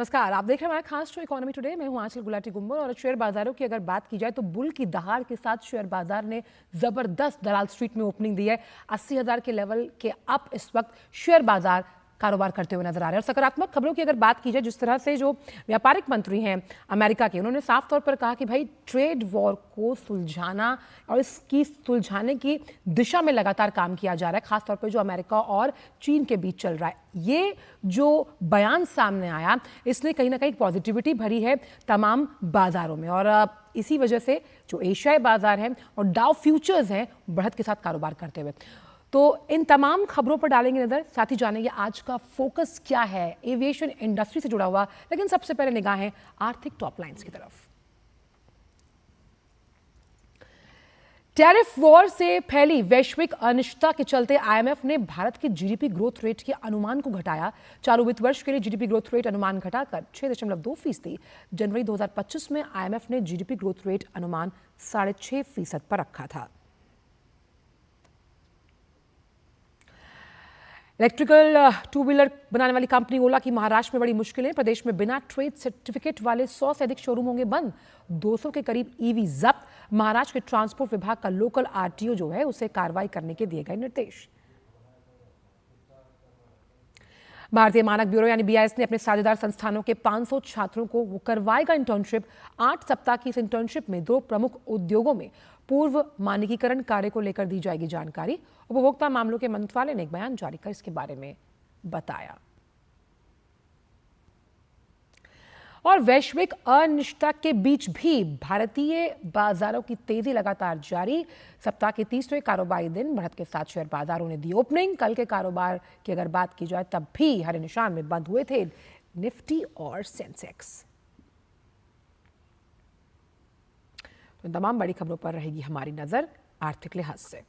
नमस्कार, आप देख रहे हैं हमारा खास शो इकोनॉमी टुडे। मैं हूं आंचल गुलाटी गुंबर और शेयर बाजारों की अगर बात की जाए तो बुल की दहाड़ के साथ शेयर बाजार ने जबरदस्त दलाल स्ट्रीट में ओपनिंग दी है। 80,000 के लेवल के अप इस वक्त शेयर बाजार कारोबार करते हुए नजर आ रहे हैं। और सकारात्मक खबरों की अगर बात की जाए, जिस तरह से जो व्यापारिक मंत्री हैं अमेरिका के, उन्होंने साफ तौर पर कहा कि भाई ट्रेड वॉर को सुलझाना और इसकी सुलझाने की दिशा में लगातार काम किया जा रहा है, खासतौर पर जो अमेरिका और चीन के बीच चल रहा है। ये जो बयान सामने आया, इसने कहीं ना कहीं पॉजिटिविटी भरी है तमाम बाजारों में और इसी वजह से जो एशियाई बाजार हैं और डाउ फ्यूचर्स हैं बढ़त के साथ कारोबार करते हुए। तो इन तमाम खबरों पर डालेंगे नजर, साथ ही जानेंगे आज का फोकस क्या है एविएशन इंडस्ट्री से जुड़ा हुआ। लेकिन सबसे पहले निगाहें आर्थिक टॉप लाइंस की तरफ। टैरिफ वॉर से फैली वैश्विक अनिश्चितता के चलते आईएमएफ ने भारत के जीडीपी ग्रोथ रेट के अनुमान को घटाया। चालू वित्त वर्ष के लिए जीडीपी ग्रोथ रेट अनुमान घटाकर 6.2%। जनवरी 2025 में आईएमएफ ने जीडीपी ग्रोथ रेट अनुमान 6.5% पर रखा था। इलेक्ट्रिकल टू व्हीलर बनाने वाली कंपनी ओला की महाराष्ट्र में बड़ी मुश्किलें। प्रदेश में बिना ट्रेड सर्टिफिकेट वाले 100 से अधिक शोरूम होंगे बंद। 200 के करीब ईवी जब्त। महाराष्ट्र के ट्रांसपोर्ट विभाग का लोकल आरटीओ जो है उसे कार्रवाई करने के दिए गए निर्देश। भारतीय मानक ब्यूरो यानी बीआईएस ने अपने साझेदार संस्थानों के 500 छात्रों को वो करवाएगा इंटर्नशिप। 8 सप्ताह की इस इंटर्नशिप में 2 प्रमुख उद्योगों में पूर्व मानकीकरण कार्य को लेकर दी जाएगी जानकारी। उपभोक्ता मामलों के मंत्रालय ने एक बयान जारी कर इसके बारे में बताया। और वैश्विक अनिश्चितता के बीच भी भारतीय बाजारों की तेजी लगातार जारी। सप्ताह के 30वें कारोबारी दिन बढ़त के साथ शेयर बाजारों ने दी ओपनिंग। कल के कारोबार की अगर बात की जाए तब भी हरे निशान में बंद हुए थे निफ्टी और सेंसेक्स। तो तमाम बड़ी खबरों पर रहेगी हमारी नजर आर्थिक लिहाज से।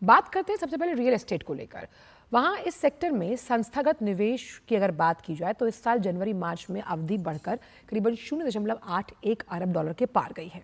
बात करते हैं सबसे पहले रियल एस्टेट को लेकर। वहां इस सेक्टर में संस्थागत निवेश की अगर बात की जाए तो इस साल जनवरी मार्च में अवधि बढ़कर करीबन 0.81 अरब डॉलर के पार गई है।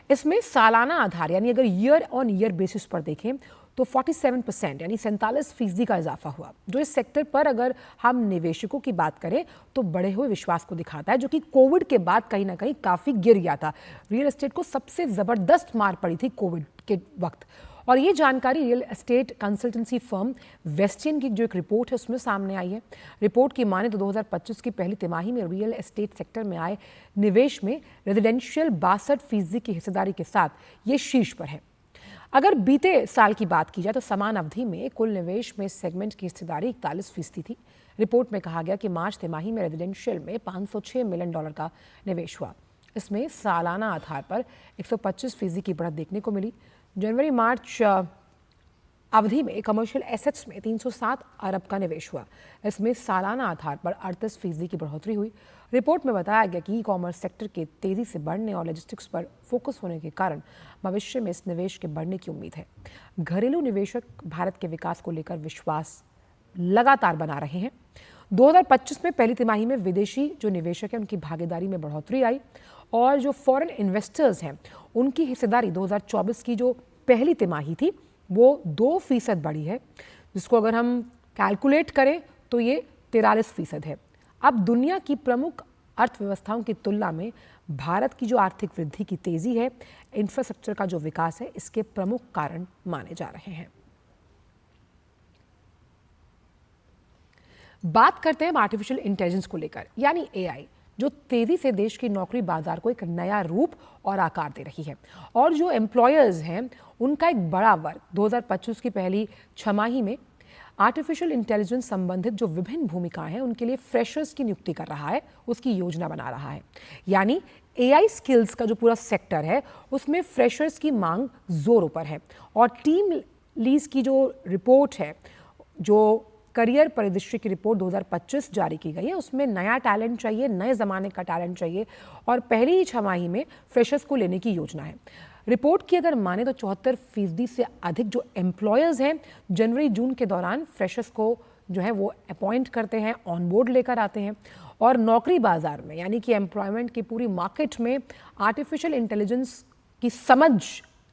इसमें सालाना आधार यानी अगर ईयर ऑन ईयर बेसिस पर देखें तो 47% यानी 47% का इजाफा हुआ, जो इस सेक्टर पर अगर हम निवेशकों की बात करें तो बढ़े हुए विश्वास को दिखाता है, जो कि कोविड के बाद कहीं ना कहीं काफी गिर गया था। रियल एस्टेट को सबसे जबरदस्त मार पड़ी थी कोविड के वक्त। और ये जानकारी रियल एस्टेट कंसल्टेंसी फर्म वेस्टियन की जो एक रिपोर्ट है उसमें सामने आई है। रिपोर्ट की माने तो 2025 की पहली तिमाही में रियल एस्टेट सेक्टर में आए निवेश में रेजिडेंशियल 62% की हिस्सेदारी के साथ ये शीर्ष पर है। अगर बीते साल की बात की जाए तो समान अवधि में कुल निवेश में सेगमेंट की हिस्सेदारी 41% थी। रिपोर्ट में कहा गया कि मार्च तिमाही में रेजिडेंशियल में 506 मिलियन डॉलर का निवेश हुआ। इसमें सालाना आधार पर 125% की बढ़त देखने को मिली। जनवरी मार्च अवधि में कमर्शियल एसेट्स में 307 अरब का निवेश हुआ। इसमें सालाना आधार पर 38% की बढ़ोतरी हुई। रिपोर्ट में बताया गया कि ई कॉमर्स सेक्टर के तेजी से बढ़ने और लॉजिस्टिक्स पर फोकस होने के कारण भविष्य में इस निवेश के बढ़ने की उम्मीद है। घरेलू निवेशक भारत के विकास को लेकर विश्वास लगातार बना रहे हैं। 2025 में पहली तिमाही में विदेशी जो निवेशक हैं उनकी भागीदारी में बढ़ोतरी आई और जो फॉरेन इन्वेस्टर्स हैं उनकी हिस्सेदारी 2024 की जो पहली तिमाही थी वो 2% बढ़ी है, जिसको अगर हम कैलकुलेट करें तो ये 43% है। अब दुनिया की प्रमुख अर्थव्यवस्थाओं की तुलना में भारत की जो आर्थिक वृद्धि की तेजी है, इंफ्रास्ट्रक्चर का जो विकास है, इसके प्रमुख कारण माने जा रहे हैं। बात करते हैं आर्टिफिशियल इंटेलिजेंस को लेकर यानी एआई, जो तेजी से देश की नौकरी बाजार को एक नया रूप और आकार दे रही है। और जो एम्प्लॉयर्स हैं उनका एक बड़ा वर्ग 2025 की पहली छमाही में आर्टिफिशियल इंटेलिजेंस संबंधित जो विभिन्न भूमिकाएं हैं उनके लिए फ्रेशर्स की नियुक्ति कर रहा है, उसकी योजना बना रहा है। यानी एआई स्किल्स का जो पूरा सेक्टर है उसमें फ्रेशर्स की मांग जोरों पर है। और टीम लीज की जो रिपोर्ट है, जो करियर परिदृश्य की रिपोर्ट 2025 जारी की गई है, उसमें नया टैलेंट चाहिए, नए ज़माने का टैलेंट चाहिए और पहली ही छमाही में फ्रेशर्स को लेने की योजना है। रिपोर्ट की अगर माने तो 74% से अधिक जो एम्प्लॉयर्स हैं जनवरी जून के दौरान फ्रेशर्स को जो है वो अपॉइंट करते हैं, ऑन बोर्ड लेकर आते हैं। और नौकरी बाजार में यानी कि एम्प्लॉयमेंट की पूरी मार्केट में आर्टिफिशियल इंटेलिजेंस की समझ,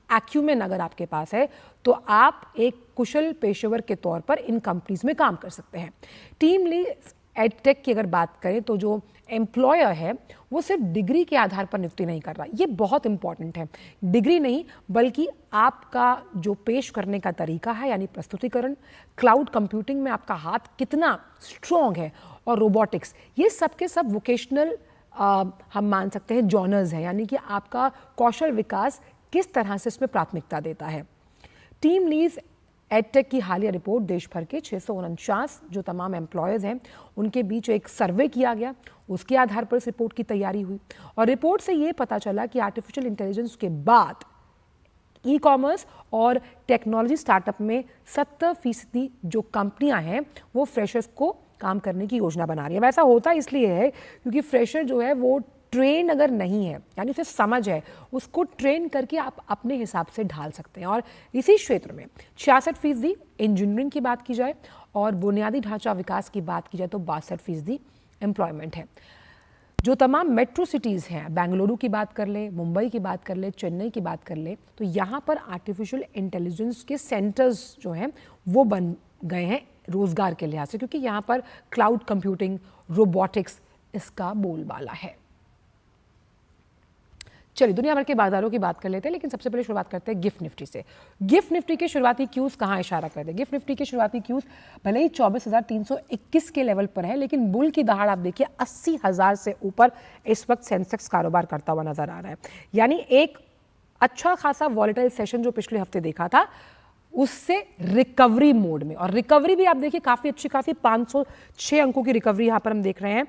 एक्यूमेन अगर आपके पास है तो आप एक कुशल पेशेवर के तौर पर इन कंपनीज में काम कर सकते हैं। टीम लीड एडटेक की अगर बात करें तो जो एम्प्लॉयर है वो सिर्फ डिग्री के आधार पर नियुक्ति नहीं कर रहा। ये बहुत इंपॉर्टेंट है, डिग्री नहीं बल्कि आपका जो पेश करने का तरीका है यानी प्रस्तुतिकरण, क्लाउड कंप्यूटिंग में आपका हाथ कितना स्ट्रॉन्ग है और रोबोटिक्स, ये सब के सब वोकेशनल हम मान सकते हैं जॉनर्स हैं, यानी कि आपका कौशल विकास किस तरह से इसमें प्राथमिकता देता है। टीम लीज एडटेक की हालिया रिपोर्ट देश भर के 649 जो तमाम एम्प्लॉयर्स हैं उनके बीच एक सर्वे किया गया, उसके आधार पर इस रिपोर्ट की तैयारी हुई और रिपोर्ट से ये पता चला कि आर्टिफिशियल इंटेलिजेंस के बाद ई कॉमर्स और टेक्नोलॉजी स्टार्टअप में 70% जो कंपनियां हैं वो फ्रेशर्स को काम करने की योजना बना रही है। वैसा होता इसलिए है क्योंकि फ्रेशर जो है वो ट्रेन अगर नहीं है यानी उसे समझ है, उसको ट्रेन करके आप अपने हिसाब से ढाल सकते हैं। और इसी क्षेत्र में 66% इंजीनियरिंग की बात की जाए और बुनियादी ढांचा विकास की बात की जाए तो 62% एम्प्लॉयमेंट है। जो तमाम मेट्रो सिटीज़ हैं, बेंगलुरु की बात कर ले, मुंबई की बात कर ले, चेन्नई की बात कर ले, तो यहाँ पर आर्टिफिशियल इंटेलिजेंस के सेंटर्स जो हैं वो बन गए हैं रोजगार के लिहाज से, क्योंकि यहाँ पर क्लाउड कंप्यूटिंग, रोबोटिक्स इसका बोलबाला है। चलिए दुनिया भर के बाजारों की बात कर लेते हैं, लेकिन सबसे पहले शुरुआत करते हैं गिफ्ट निफ्टी से। गिफ्ट निफ्टी के शुरुआती क्यूज कहाँ इशारा करते हैं? गिफ्ट निफ्टी के शुरुआती क्यूज भले ही 24,321 के लेवल पर है, लेकिन बुल की दहाड़ आप देखिए 80,000 से ऊपर इस वक्त सेंसेक्स कारोबार करता हुआ नजर आ रहा है। यानी एक अच्छा खासा वॉलेटाइल सेशन जो पिछले हफ्ते देखा था उससे रिकवरी मोड में, और रिकवरी भी आप देखिए काफी अच्छी, काफी 506 अंकों की रिकवरी यहां पर हम देख रहे हैं।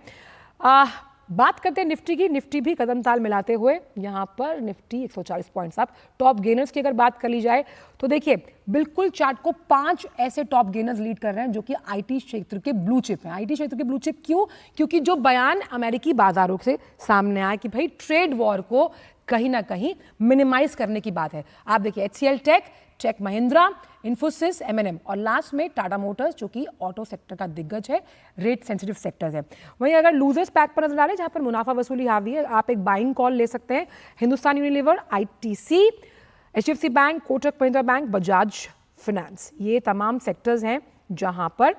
बात करते हैं निफ्टी की। निफ्टी भी कदम ताल मिलाते हुए यहाँ पर Nifty 140 points up. Top gainers की अगर बात कर ली जाए तो देखिए बिल्कुल चार्ट को 5 ऐसे टॉप गेनर्स लीड कर रहे हैं जो कि आईटी क्षेत्र के ब्लू चिप हैं। आईटी क्षेत्र के ब्लू चिप क्यों? क्योंकि जो बयान अमेरिकी बाजारों से सामने आया कि भाई ट्रेड वॉर को कहीं ना कहीं मिनिमाइज करने की बात है। आप देखिए HCL take Mahindra, Infosys, M&M और लास्ट में टाटा मोटर्स जो कि ऑटो सेक्टर का दिग्गज है, रेट सेंसिटिव सेक्टर्स है। वहीं अगर लूजर्स पैक पर नजर डालें जहां पर मुनाफा वसूली हावी है, आप एक बाइंग कॉल ले सकते हैं। Hindustan Unilever, ITC, HDFC bank, Kotak Mahindra bank, Bajaj finance, ये तमाम सेक्टर्स हैं जहां पर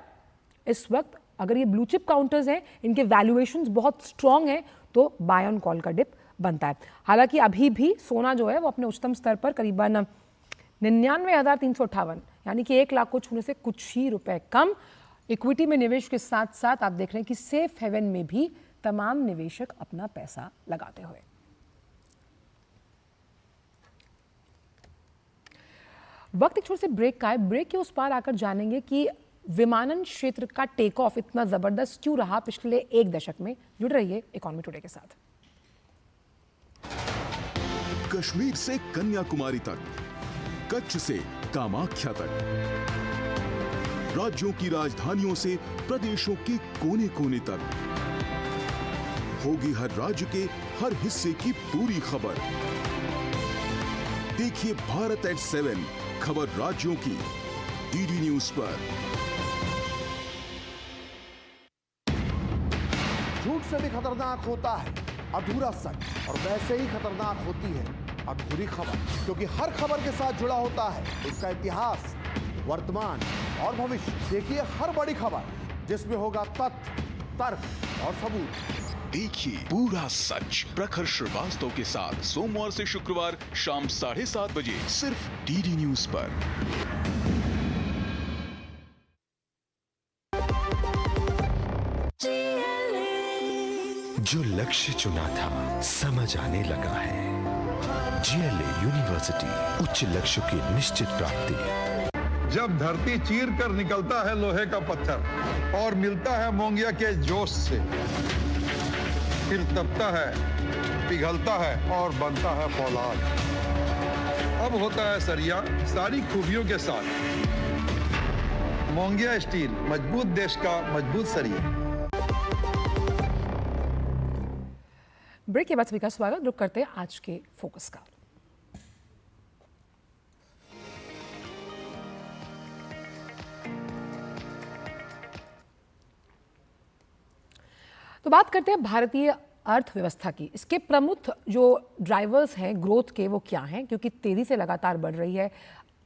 इस वक्त अगर ये ब्लू चिप काउंटर्स हैं, इनके वैल्यूएशंस बहुत स्ट्रांग हैं तो बाय ऑन कॉल का डिप बनता है। हालांकि अभी भी सोना जो है वो अपने उच्चतम स्तर पर करीबन 99,358 यानी कि 1 लाख को छूने से कुछ ही रुपए कम। इक्विटी में निवेश के साथ साथ आप देख रहे हैं कि सेफ हेवन में भी तमाम निवेशक अपना पैसा लगाते हुए। वक्त एक छोटे से ब्रेक का है। ब्रेक के उस पार आकर जानेंगे कि विमानन क्षेत्र का टेक ऑफ इतना जबरदस्त क्यों रहा पिछले 1 दशक में। जुड़ रहिए इकोनॉमी टुडे के साथ। कश्मीर से कन्याकुमारी तक, कच्छ से कामाख्या तक, राज्यों की राजधानियों से प्रदेशों के कोने कोने तक, होगी हर राज्य के हर हिस्से की पूरी खबर। देखिए भारत एट 7 खबर राज्यों की डीडी न्यूज पर। झूठ से भी खतरनाक होता है अधूरा सच, और वैसे ही खतरनाक होती है अधूरी खबर, क्योंकि हर खबर के साथ जुड़ा होता है उसका इतिहास, वर्तमान और भविष्य। देखिए हर बड़ी खबर जिसमें होगा तथ्य, तर्क और सबूत। देखिए पूरा सच प्रखर श्रीवास्तव के साथ सोमवार से शुक्रवार शाम 7:30 बजे सिर्फ डीडी न्यूज पर। जो लक्ष्य चुना था समझ आने लगा है। GLA यूनिवर्सिटी, उच्च लक्ष्य की निश्चित प्राप्ति। जब धरती चीर कर निकलता है लोहे का पत्थर और मिलता है मोंगिया के जोश से, फिर तपता है, पिघलता है और बनता है फौलाद। अब होता है सरिया सारी खूबियों के साथ। मोंगिया स्टील, मजबूत देश का मजबूत सरिया। ब्रेक के बाद सभी का स्वागत। रुक करते हैं आज के फोकस का। तो बात करते हैं भारतीय अर्थव्यवस्था की। इसके प्रमुख जो ड्राइवर्स हैं ग्रोथ के वो क्या हैं, क्योंकि तेजी से लगातार बढ़ रही है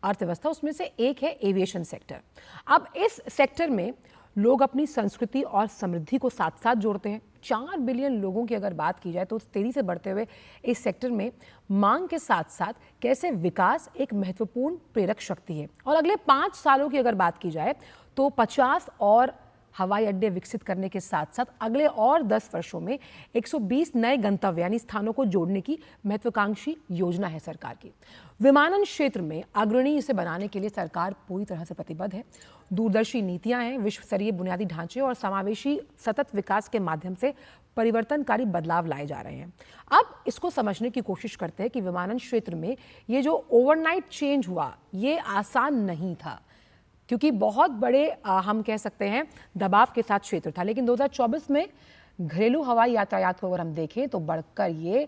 अर्थव्यवस्था। उसमें से एक है एविएशन सेक्टर। अब इस सेक्टर में लोग अपनी संस्कृति और समृद्धि को साथ साथ जोड़ते हैं। 4 बिलियन लोगों की अगर बात की जाए तो तेजी से बढ़ते हुए इस सेक्टर में मांग के साथ साथ कैसे विकास एक महत्वपूर्ण प्रेरक शक्ति है। और अगले 5 सालों की अगर बात की जाए तो 50 और हवाई अड्डे विकसित करने के साथ साथ अगले और 10 वर्षों में 120 नए गंतव्य यानी स्थानों को जोड़ने की महत्वाकांक्षी योजना है सरकार की। विमानन क्षेत्र में अग्रणी इसे बनाने के लिए सरकार पूरी तरह से प्रतिबद्ध है। दूरदर्शी नीतियां हैं, विश्व स्तरीय बुनियादी ढांचे और समावेशी सतत विकास के माध्यम से परिवर्तनकारी बदलाव लाए जा रहे हैं। अब इसको समझने की कोशिश करते हैं कि विमानन क्षेत्र में ये जो ओवरनाइट चेंज हुआ ये आसान नहीं था, क्योंकि बहुत बड़े हम कह सकते हैं दबाव के साथ क्षेत्र था। लेकिन 2024 में घरेलू हवाई यातायात को अगर हम देखें तो बढ़कर ये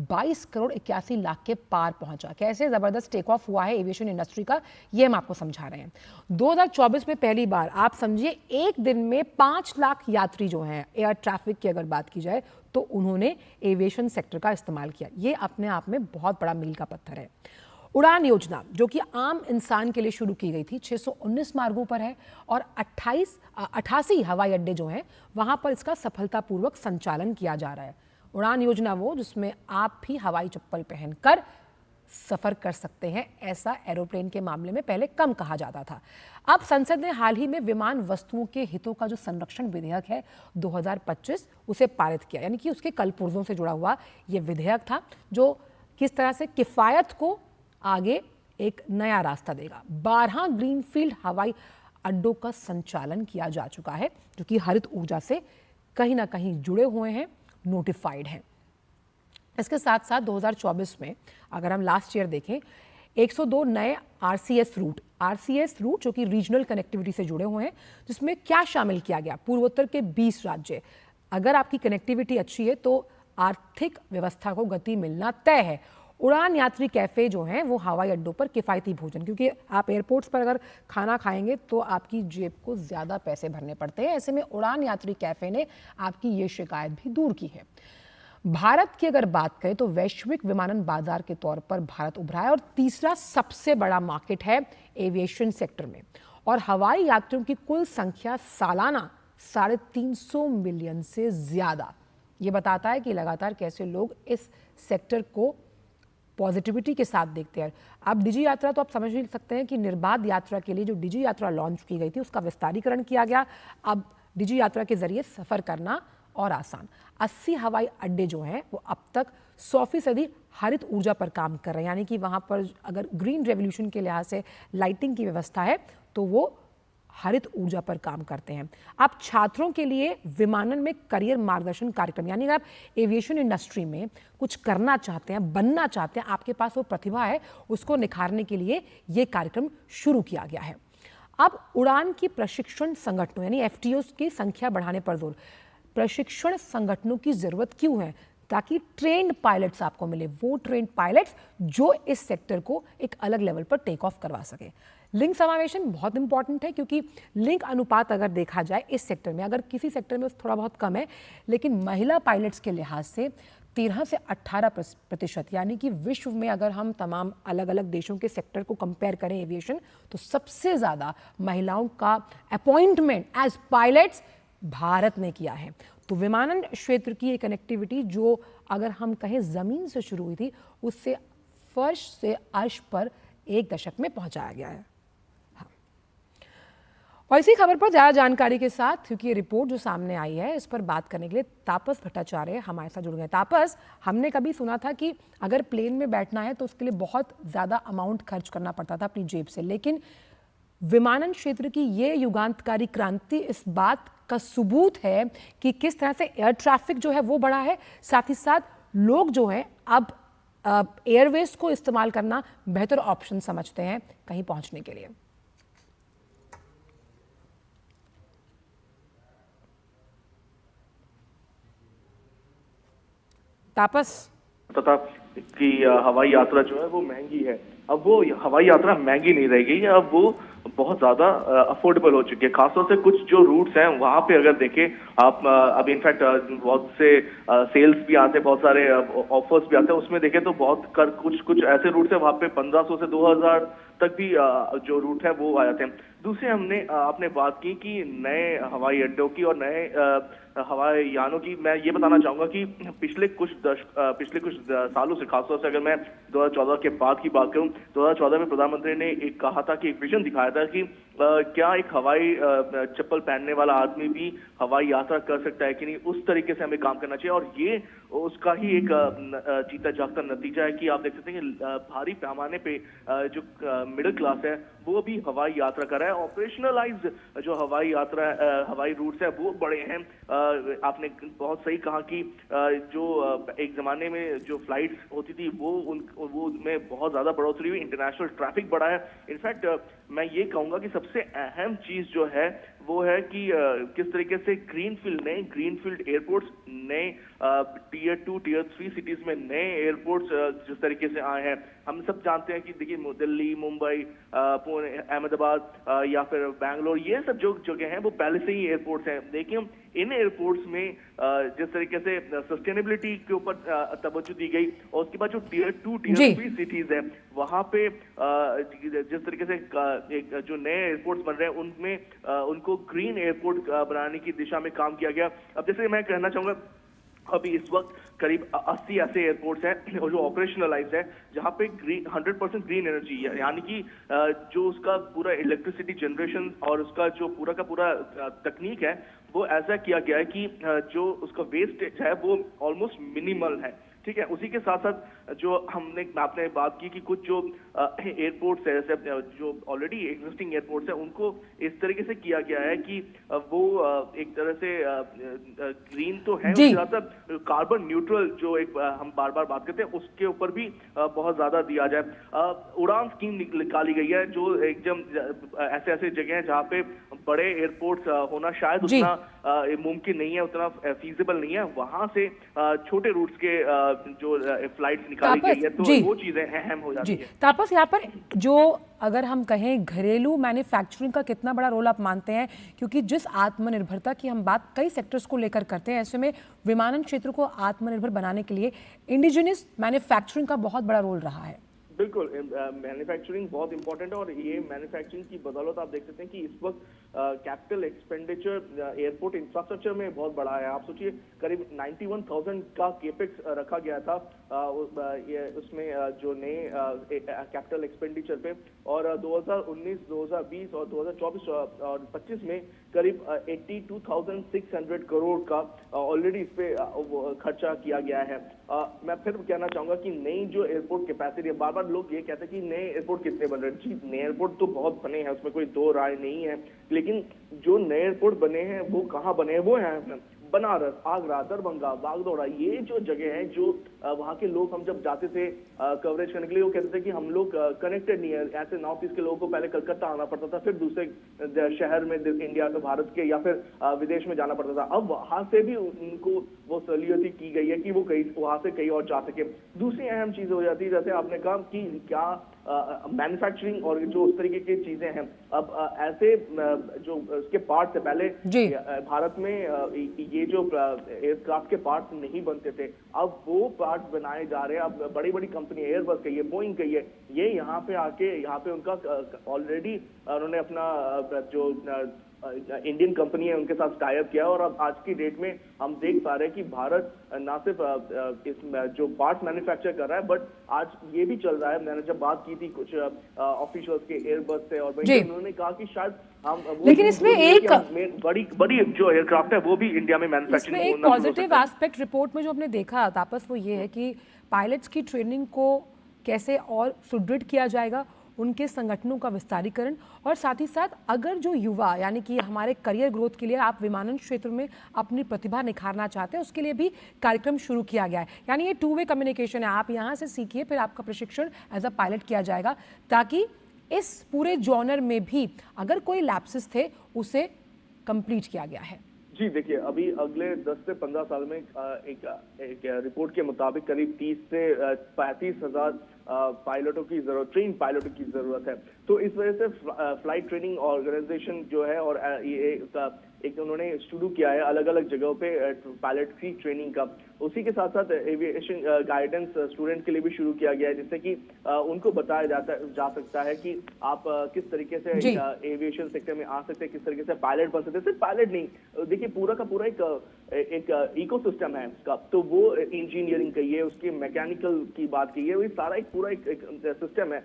22 करोड़ 81 लाख के पार पहुंचा। कैसे ज़बरदस्त टेक ऑफ हुआ है एविएशन इंडस्ट्री का, ये हम आपको समझा रहे हैं। 2024 में पहली बार आप समझिए एक दिन में 5 लाख यात्री जो हैं एयर ट्रैफिक की अगर बात की जाए तो उन्होंने एविएशन सेक्टर का इस्तेमाल किया। ये अपने आप में बहुत बड़ा मील का पत्थर है। उड़ान योजना जो कि आम इंसान के लिए शुरू की गई थी 619 मार्गों पर है और 88 हवाई अड्डे जो हैं वहां पर इसका सफलतापूर्वक संचालन किया जा रहा है। उड़ान योजना वो जिसमें आप भी हवाई चप्पल पहनकर सफर कर सकते हैं, ऐसा एरोप्लेन के मामले में पहले कम कहा जाता था। अब संसद ने हाल ही में विमान वस्तुओं के हितों का जो संरक्षण विधेयक है 2025 उसे पारित किया, यानी कि उसके कल पुर्जों से जुड़ा हुआ ये विधेयक था जो किस तरह से किफायत को आगे एक नया रास्ता देगा। 12 ग्रीनफील्ड हवाई अड्डों का संचालन किया जा चुका है जो कि हरित ऊर्जा से कहीं ना कहीं जुड़े हुए हैं, नोटिफाइड हैं। इसके साथ साथ 2024 में अगर हम लास्ट ईयर देखें 102 नए आरसीएस रूट जो कि रीजनल कनेक्टिविटी से जुड़े हुए हैं, जिसमें क्या शामिल किया गया, पूर्वोत्तर के 20 राज्य। अगर आपकी कनेक्टिविटी अच्छी है तो आर्थिक व्यवस्था को गति मिलना तय है। उड़ान यात्री कैफ़े जो हैं वो हवाई अड्डों पर किफ़ायती भोजन, क्योंकि आप एयरपोर्ट्स पर अगर खाना खाएंगे तो आपकी जेब को ज़्यादा पैसे भरने पड़ते हैं। ऐसे में उड़ान यात्री कैफ़े ने आपकी ये शिकायत भी दूर की है। भारत की अगर बात करें तो वैश्विक विमानन बाजार के तौर पर भारत उभरा है और तीसरा सबसे बड़ा मार्केट है एविएशन सेक्टर में, और हवाई यात्रियों की कुल संख्या सालाना 350 मिलियन से ज़्यादा। ये बताता है कि लगातार कैसे लोग इस सेक्टर को पॉजिटिविटी के साथ देखते हैं। अब डिजी यात्रा तो आप समझ ही सकते हैं कि निर्बाध यात्रा के लिए जो डिजी यात्रा लॉन्च की गई थी उसका विस्तारीकरण किया गया। अब डिजी यात्रा के जरिए सफ़र करना और आसान। 80 हवाई अड्डे जो हैं वो अब तक 100% हरित ऊर्जा पर काम कर रहे हैं, यानी कि वहाँ पर अगर ग्रीन रेवोल्यूशन के लिहाज से लाइटिंग की व्यवस्था है तो वो हरित ऊर्जा पर काम करते हैं। आप छात्रों के लिए विमानन में करियर मार्गदर्शन कार्यक्रम, यानी अगर आप एविएशन इंडस्ट्री में कुछ करना चाहते हैं, बनना चाहते हैं, आपके पास वो प्रतिभा है, उसको निखारने के लिए ये कार्यक्रम शुरू किया गया है। अब उड़ान की प्रशिक्षण संगठनों यानी एफटीओस की संख्या बढ़ाने पर जोर। प्रशिक्षण संगठनों की जरूरत क्यों है? ताकि ट्रेंड पायलट्स आपको मिले, वो ट्रेंड पायलट्स जो इस सेक्टर को एक अलग लेवल पर टेक ऑफ करवा सके। लिंग समावेशन बहुत इंपॉर्टेंट है, क्योंकि लिंग अनुपात अगर देखा जाए इस सेक्टर में, अगर किसी सेक्टर में थोड़ा बहुत कम है, लेकिन महिला पायलट्स के लिहाज से 13 से 18%, यानी कि विश्व में अगर हम तमाम अलग अलग देशों के सेक्टर को कंपेयर करें एविएशन, तो सबसे ज़्यादा महिलाओं का अपॉइंटमेंट एज पायलट्स भारत ने किया है। तो विमानन क्षेत्र की एक कनेक्टिविटी जो अगर हम कहें ज़मीन से शुरू हुई थी, उससे फर्श से अर्श पर 1 दशक में पहुंचाया गया है। और इसी खबर पर ज़्यादा जानकारी के साथ, क्योंकि ये रिपोर्ट जो सामने आई है इस पर बात करने के लिए तापस भट्टाचार्य हमारे साथ जुड़ गए। तापस, हमने कभी सुना था कि अगर प्लेन में बैठना है तो उसके लिए बहुत ज़्यादा अमाउंट खर्च करना पड़ता था अपनी जेब से, लेकिन विमानन क्षेत्र की ये युगांतकारी क्रांति इस बात का सबूत है कि किस तरह से एयर ट्रैफिक जो है वो बढ़ा है, साथ ही साथ लोग जो हैं अब एयरवेज को इस्तेमाल करना बेहतर ऑप्शन समझते हैं कहीं पहुंचने के लिए। तापस, प्रताप कि हवाई यात्रा जो है वो महंगी है। अब वो हवाई यात्रा महंगी नहीं रह गई, अब वो बहुत ज्यादा अफोर्डेबल हो चुकी है। खासतौर से कुछ जो रूट्स हैं वहां पे अगर देखें आप, अब इनफैक्ट बहुत से सेल्स भी आते हैं, बहुत सारे ऑफर्स भी आते हैं, उसमें देखें तो कुछ ऐसे रूट्स हैं वहां पे 1500 से 2000 तक भी जो रूट है वो आ जाते हैं। दूसरे आपने बात की कि नए हवाई अड्डों की और नए हवाई यानों की। मैं ये बताना चाहूंगा कि पिछले कुछ सालों से, खासतौर से अगर मैं 2014 के बाद की बात करूं, 2014 में प्रधानमंत्री ने एक कहा था कि एक विजन दिखाया था कि क्या एक हवाई चप्पल पहनने वाला आदमी भी हवाई यात्रा कर सकता है कि नहीं, उस तरीके से हमें काम करना चाहिए। और ये उसका ही एक जीता जागता नतीजा है कि आप देख सकते हैं कि भारी पैमाने पे जो मिडिल क्लास है वो भी हवाई यात्रा कर रहा है। ऑपरेशनलाइज जो हवाई यात्रा हवाई रूट्स है वो बड़े हैं। आपने बहुत सही कहा कि जो एक जमाने में जो फ्लाइट्स होती थी वो में बहुत ज्यादा बढ़ोतरी हुई, इंटरनेशनल ट्रैफिक बढ़ा है। इनफैक्ट मैं ये कहूंगा कि सबसे अहम चीज जो है वो है कि किस तरीके से ग्रीनफील्ड एयरपोर्ट्स, नए टीयर 2 टीयर 3 सिटीज में नए एयरपोर्ट्स जिस तरीके से आए हैं। हम सब जानते हैं कि देखिए दिल्ली, मुंबई, पुणे, अहमदाबाद या फिर बैंगलोर, ये सब जो जगह हैं वो पहले से ही एयरपोर्ट्स हैं। देखिए इन एयरपोर्ट्स में जिस तरीके से सस्टेनेबिलिटी के ऊपर तवज्जो दी गई, और उसके बाद जो टीयर 2 टीयर 3 सिटीज है वहां पे जिस तरीके से एक जो नए एयरपोर्ट्स बन रहे हैं उनमें उनको ग्रीन एयरपोर्ट बनाने की दिशा में काम किया गया। अब जैसे मैं कहना चाहूंगा, अभी इस वक्त करीब 80 ऐसे एयरपोर्ट्स हैं जो ऑपरेशनलाइज है, जहां पे 100% ग्रीन एनर्जी है, यानी कि जो उसका पूरा इलेक्ट्रिसिटी जनरेशन और उसका जो पूरा का पूरा तकनीक है वो ऐसा किया गया है कि जो उसका वेस्टेज है वो ऑलमोस्ट मिनिमल है। ठीक है, उसी के साथ साथ जो आपने बात की कि कुछ जो एयरपोर्ट्स है, जैसे जो ऑलरेडी एग्जिस्टिंग एयरपोर्ट्स है, उनको इस तरीके से किया गया है कि वो एक तरह से ग्रीन तो है, उसके साथ साथ कार्बन न्यूट्रल जो एक हम बार बार बात करते हैं उसके ऊपर भी बहुत ज्यादा दिया जाए। उड़ान स्कीम निकाली गई है, जो एकदम ऐसे जगह है जहाँ पे बड़े एयरपोर्ट्स होना शायद उतना मुमकिन नहीं है, उतना फीजिबल नहीं है, वहां से छोटे रूट्स के जो फ्लाइट्स निकाली गई है, तो वो चीजें अहम हो जाती है। तापस, यहाँ पर जो अगर हम कहें घरेलू मैन्युफैक्चरिंग का कितना बड़ा रोल आप मानते हैं, क्योंकि जिस आत्मनिर्भरता की हम बात कई सेक्टर्स को लेकर करते हैं, ऐसे में विमानन क्षेत्र को आत्मनिर्भर बनाने के लिए इंडिजिनियस मैन्युफैक्चरिंग का बहुत बड़ा रोल रहा है। बिल्कुल, मैन्युफैक्चरिंग बहुत इंपॉर्टेंट है, और ये मैन्युफैक्चरिंग की बदौलत आप देख सकते हैं कि इस वक्त कैपिटल एक्सपेंडिचर एयरपोर्ट इंफ्रास्ट्रक्चर में बहुत बड़ा है। आप सोचिए करीब 91,000 का केपेक्स रखा गया था उसमें जो नए कैपिटल एक्सपेंडिचर पे, और 2019, 2020 और 2024 और 25 में करीब 82,600 करोड़ का ऑलरेडी इस पे खर्चा किया गया है। मैं फिर कहना चाहूंगा कि नई जो एयरपोर्ट कैपेसिटी है, बार बार लोग ये कहते हैं कि नए एयरपोर्ट कितने बन रहे हैं। जी, नए एयरपोर्ट तो बहुत बने हैं, उसमें कोई दो राय नहीं है, लेकिन जो नए एयरपोर्ट बने हैं वो कहाँ बने हैं, वो है बनारस, आगरा, दरभंगा, बागडोरा, ये जो जगह है, जो वहाँ के लोग, हम जब जाते थे कवरेज करने के लिए, वो कहते थे कि हम लोग कनेक्टेड नहीं है। ऐसे नॉर्थ ईस्ट के लोगों को पहले कलकत्ता आना पड़ता था, फिर दूसरे शहर में इंडिया के, भारत के, या फिर विदेश में जाना पड़ता था। अब वहां से भी उनको वो सहूलियत की गई है कि वो वहां से कहीं और जा सके। दूसरी अहम चीज हो जाती है, जैसे आपने कहा कि क्या मैन्युफैक्चरिंग और जो उस तरीके की चीजें हैं, अब ऐसे जो उसके पार्ट्स है, पहले भारत में ये जो एयरक्राफ्ट के पार्ट्स नहीं बनते थे, अब वो पार्ट्स बनाए जा रहे हैं। अब बड़ी बड़ी कंपनी, एयरबस कहिए, बोइंग कहिए, ये यहाँ पे आके यहाँ पे उनका ऑलरेडी उन्होंने अपना जो इंडियन कंपनी है उनके साथ टाई अप किया, और अब आज की डेट में हम देख पा रहे हैं कि भारत ना सिर्फ इस जो पार्ट्स मैन्युफैक्चर कर रहा है, बट आज ये भी चल रहा है। मैंने जब बात की थी कुछ ऑफिशियल्स के एयरबस से, और उन्होंने कहा कि शायद हम, लेकिन इसमें एक बड़ी जो एयरक्राफ्ट है वो भी इंडिया में मैन्युफैक्चरिंग एक पॉजिटिव एस्पेक्ट रिपोर्ट में जो हमने देखा तापस, वो ये है कि पायलट्स की ट्रेनिंग को कैसे और सुदृढ़ किया जाएगा, उनके संगठनों का विस्तारीकरण, और साथ ही साथ अगर जो युवा, यानी कि हमारे करियर ग्रोथ के लिए आप विमानन क्षेत्र में अपनी प्रतिभा निखारना चाहते हैं, उसके लिए भी कार्यक्रम शुरू किया गया है। यानी ये 2 वे कम्युनिकेशन है, आप यहाँ से सीखिए, फिर आपका प्रशिक्षण एज अ पायलट किया जाएगा, ताकि इस पूरे जॉनर में भी अगर कोई लैप्सेस थे उसे कंप्लीट किया गया है। जी देखिए, अभी अगले 10 से 15 साल में एक रिपोर्ट के मुताबिक करीब 30 से 35,000 पायलटों की जरूरत, ट्रेन पायलटों की जरूरत है। तो इस वजह से फ्लाइट ट्रेनिंग ऑर्गेनाइजेशन जो है और ये एक उन्होंने शुरू किया है अलग अलग जगहों पे पायलट की ट्रेनिंग का। उसी के साथ साथ एविएशन गाइडेंस स्टूडेंट के लिए भी शुरू किया गया है, जिससे कि उनको बताया जा सकता है कि आप किस तरीके से एविएशन सेक्टर में आ सकते हैं, किस तरीके से पायलट बन सकते हैं। सिर्फ पायलट नहीं, देखिए पूरा का पूरा एक इकोसिस्टम है इसका, तो वो इंजीनियरिंग कहिए, उसकी मैकेनिकल की बात कहिए, वो सारा एक पूरा एक सिस्टम है।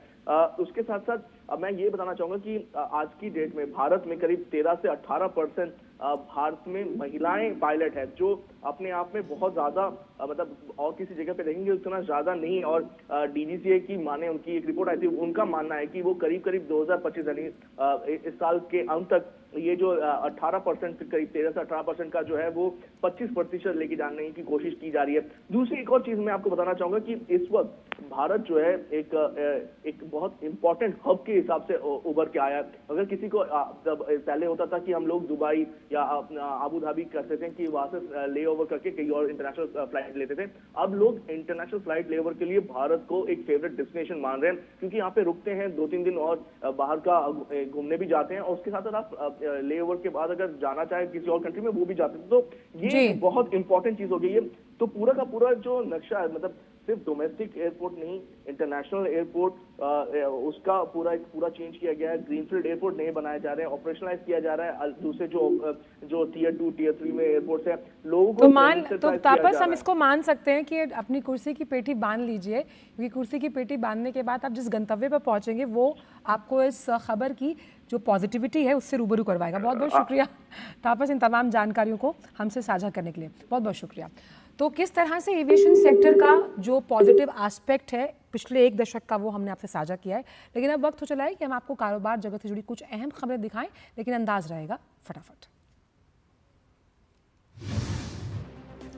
उसके साथ साथ अब मैं ये बताना चाहूंगा कि आज की डेट में भारत में करीब 13 से 18% भारत में महिलाएं पायलट है, जो अपने आप में बहुत ज्यादा मतलब और किसी जगह पे देखेंगे उतना ज्यादा नहीं। और डीजीसीए की माने, उनकी एक रिपोर्ट आई थी, उनका मानना है कि वो करीब 2025 यानी इस साल के अंत तक ये जो 18% करीब 13 से 18% का जो है वो 25% लेके जाने की कोशिश की जा रही है। दूसरी एक और चीज मैं आपको बताना चाहूंगा कि इस वक्त भारत जो है एक बहुत इंपॉर्टेंट हब के हिसाब से उभर के आया है। अगर किसी को पहले होता था कि हम लोग दुबई या अबू धाबी करते थे कि वहां से ले ओवर करके कहीं और इंटरनेशनल फ्लाइट लेते थे, अब लोग इंटरनेशनल फ्लाइट ले ओवर के लिए भारत को एक फेवरेट डेस्टिनेशन मान रहे हैं, क्योंकि यहाँ पे रुकते हैं 2-3 दिन और बाहर का घूमने भी जाते हैं, और उसके साथ साथ आप ले ओवर के बाद अगर जाना चाहे किसी और कंट्री में वो भी जाते हैं। तो ये बहुत इंपॉर्टेंट चीज हो गई है। तो पूरा का पूरा जो नक्शा है, मतलब सिर्फ डोमेस्टिक एयरपोर्ट नहीं, इंटरनेशनल एयरपोर्ट उसका पूरा चेंज किया गया है। ग्रीनफील्ड एयरपोर्ट नहीं बनाए जा रहे हैं, ऑपरेशनलाइज किया जा रहा है। दूसरे जो टियर 2 टियर 3 में एयरपोर्ट्स है, लोगों को तो तापस हम इसको मान सकते हैं कि अपनी कुर्सी की पेटी बांध लीजिए, क्योंकि कुर्सी की पेटी बांधने के बाद आप जिस गंतव्य पर पहुंचेंगे वो आपको इस खबर की जो पॉजिटिविटी है उससे रूबरू करवाएगा। बहुत बहुत शुक्रिया तापस इन तमाम जानकारियों को हमसे साझा करने के लिए, बहुत बहुत शुक्रिया। तो किस तरह से एविएशन सेक्टर का जो पॉजिटिव एस्पेक्ट है पिछले 1 दशक का वो हमने आपसे साझा किया है, लेकिन अब वक्त हो चला है कि हम आपको कारोबार जगत से जुड़ी कुछ अहम खबरें दिखाएं, लेकिन अंदाज रहेगा फटाफट।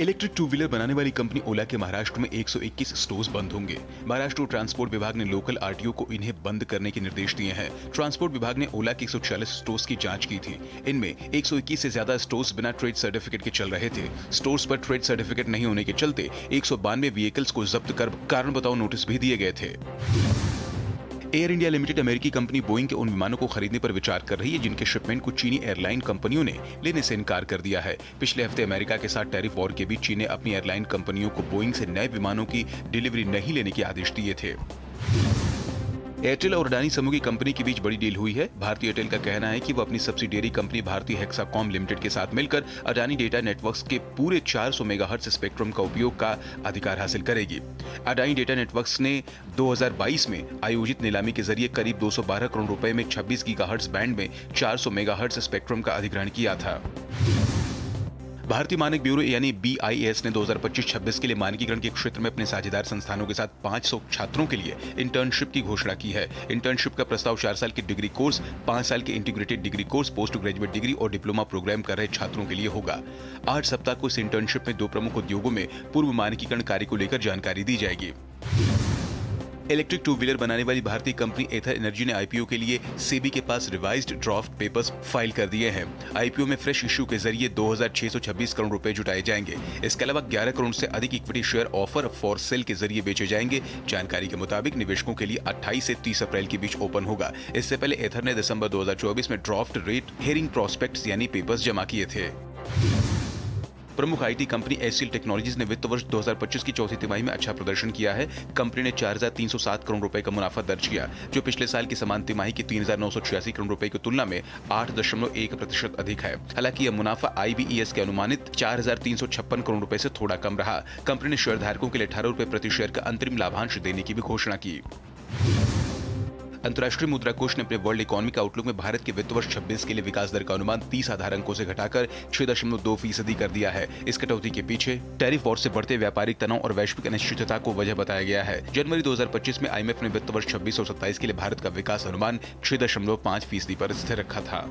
इलेक्ट्रिक टू व्हीलर बनाने वाली कंपनी ओला के महाराष्ट्र में 121 स्टोर्स बंद होंगे। महाराष्ट्र ट्रांसपोर्ट विभाग ने लोकल आरटीओ को इन्हें बंद करने के निर्देश दिए हैं। ट्रांसपोर्ट विभाग ने ओला के 140 स्टोर्स की जांच की थी। इनमें 121 से ज्यादा स्टोर्स बिना ट्रेड सर्टिफिकेट के चल रहे थे। स्टोर्स पर ट्रेड सर्टिफिकेट नहीं होने के चलते 192 व्हीकल्स को जब्त कर कारण बताओ नोटिस भी दिए गए थे। एयर इंडिया लिमिटेड अमेरिकी कंपनी बोइंग के उन विमानों को खरीदने पर विचार कर रही है जिनके शिपमेंट को चीनी एयरलाइन कंपनियों ने लेने से इनकार कर दिया है। पिछले हफ्ते अमेरिका के साथ टैरिफ वॉर के बीच चीन ने अपनी एयरलाइन कंपनियों को बोइंग से नए विमानों की डिलीवरी नहीं लेने के आदेश दिए थे। एयरटेल और अडानी समूह की कंपनी के बीच बड़ी डील हुई है। भारतीय एयरटेल का कहना है कि वो अपनी सब्सिडियरी कंपनी भारतीय हेक्साकॉम लिमिटेड के साथ मिलकर अडानी डेटा नेटवर्क्स के पूरे 400 मेगाहर्ट्ज स्पेक्ट्रम का उपयोग का अधिकार हासिल करेगी। अडानी डेटा नेटवर्क्स ने 2022 में आयोजित नीलामी के जरिए करीब 212 करोड़ रुपए में 26 गीगाहर्ट्ज बैंड में 400 मेगाहर्ट्ज स्पेक्ट्रम का अधिग्रहण किया था। भारतीय मानक ब्यूरो यानी BIS ने 2025-26 के लिए मानकीकरण के क्षेत्र में अपने साझेदार संस्थानों के साथ 500 छात्रों के लिए इंटर्नशिप की घोषणा की है। इंटर्नशिप का प्रस्ताव 4 साल के डिग्री कोर्स, 5 साल के integrated degree course, post graduate degree और डिप्लोमा प्रोग्राम कर रहे छात्रों के लिए होगा। 8 सप्ताह को इस इंटर्नशिप में 2 प्रमुख उद्योगों में पूर्व मानकीकरण कार्य को लेकर जानकारी दी जाएगी। इलेक्ट्रिक टू व्हीलर बनाने वाली भारतीय कंपनी एथर एनर्जी ने आईपीओ के लिए सेबी के पास रिवाइज्ड ड्राफ्ट पेपर्स फाइल कर दिए हैं। आईपीओ में फ्रेश इश्यू के जरिए 2626 करोड़ रुपए जुटाए जाएंगे। इसके अलावा 11 करोड़ से अधिक equity share offer for sale के जरिए बेचे जाएंगे। जानकारी के मुताबिक निवेशकों के लिए 28 से 30 अप्रैल के बीच ओपन होगा। इससे पहले एथर ने दिसंबर 2024 में ड्राफ्ट रेट हेयरिंग प्रोस्पेक्ट्स यानी पेपर्स जमा किए थे। प्रमुख आईटी कंपनी एचसीएल टेक्नोलॉजीज ने वित्त वर्ष 2025 की चौथी तिमाही में अच्छा प्रदर्शन किया है। कंपनी ने 4307 करोड़ रुपए का मुनाफा दर्ज किया, जो पिछले साल की समान तिमाही की 3986 करोड़ रुपए की तुलना में 8.1% अधिक है। हालांकि यह मुनाफा IBES के अनुमानित 4356 करोड़ रुपए से थोड़ा कम रहा। कंपनी ने शेयरधारकों के लिए 18 रुपए प्रति शेयर का अंतरिम लाभांश देने की भी घोषणा की। अंतर्राष्ट्रीय मुद्रा कोष ने अपने वर्ल्ड इकोनॉमिक आउटलुक में भारत के वित्त वर्ष 26 के लिए विकास दर का अनुमान 30 आधार अंकों से घटाकर 6.2% कर दिया है। इस कटौती के पीछे टैरिफ वॉर से बढ़ते व्यापारिक तनाव और वैश्विक अनिश्चितता को वजह बताया गया है। जनवरी 2025 में IMF ने वित्त वर्ष 26 और 27 के लिए भारत का विकास अनुमान 6.5% पर स्थिर रखा था।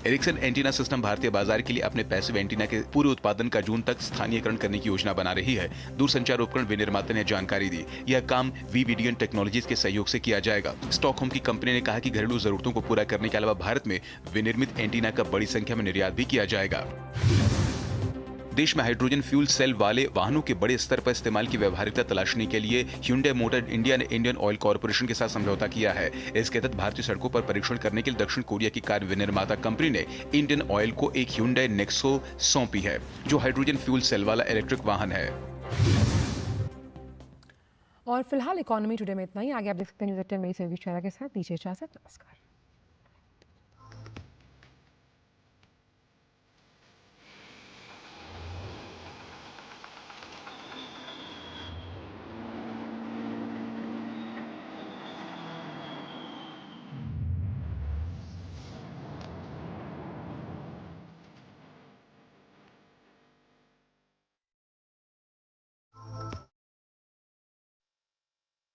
एरिक्सन एंटीना सिस्टम भारतीय बाजार के लिए अपने पैसिव एंटीना के पूरे उत्पादन का जून तक स्थानीयकरण करने की योजना बना रही है। दूरसंचार उपकरण विनिर्माता ने जानकारी दी। यह काम वीवीडियन टेक्नोलॉजीज के सहयोग से किया जाएगा। स्टॉकहोम की कंपनी ने कहा कि घरेलू जरूरतों को पूरा करने के अलावा भारत में विनिर्मित एंटीना का बड़ी संख्या में निर्यात भी किया जाएगा। देश में हाइड्रोजन फ्यूल सेल वाले वाहनों के बड़े स्तर पर इस्तेमाल की व्यवहारिकता तलाशने के लिए Hyundai मोटर इंडिया ने इंडियन ऑयल कॉर्पोरेशन के साथ समझौता किया है। इसके तहत भारतीय सड़कों पर परीक्षण करने के लिए दक्षिण कोरिया की कार विनिर्माता कंपनी ने इंडियन ऑयल को एक Hyundai नेक्सो सौंपी है, जो हाइड्रोजन फ्यूल सेल वाला इलेक्ट्रिक वाहन है। और फिलहाल इकोनॉमी टुडे में इतना ही। आगे आप देख सकते हैं न्यूज़ 18 मेरी सहयोगी श्रेया के साथ। दीजिए इजाजत, नमस्कार।